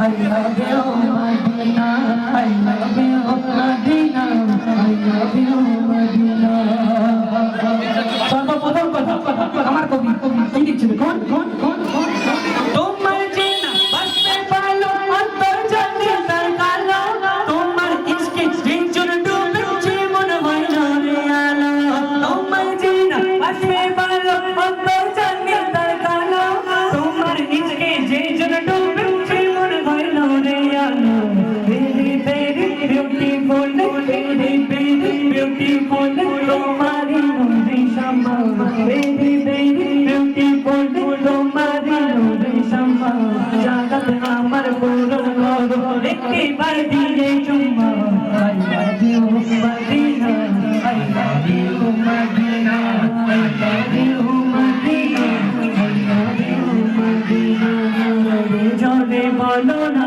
I love you, Medina. I love you, Medina. I love you, Medina. সর্বপ্রথম কথা আমার কবি কি লিখছিল কোন তোমার চেনা বাসে পালো অন্তর জানে তার কালো তোমার ইশকে জিঞ্জুর ডুবেছে মন হইল রে আলো তোমার চেনা বাসে পালো অন্তর জানে তার কালো তোমার ইশকে জিঞ্জুর ডুবেছে মন হইল রে আলো very very beautiful very very beautiful তোমারি নূরে শামা very very beautiful তোমারি নূরে শামা জাগাত আমার পুরো করো একটি বার দিয়ে চুম্মা I love you Medina I love you Medina I love you Medina I love you Medina জলে বলো না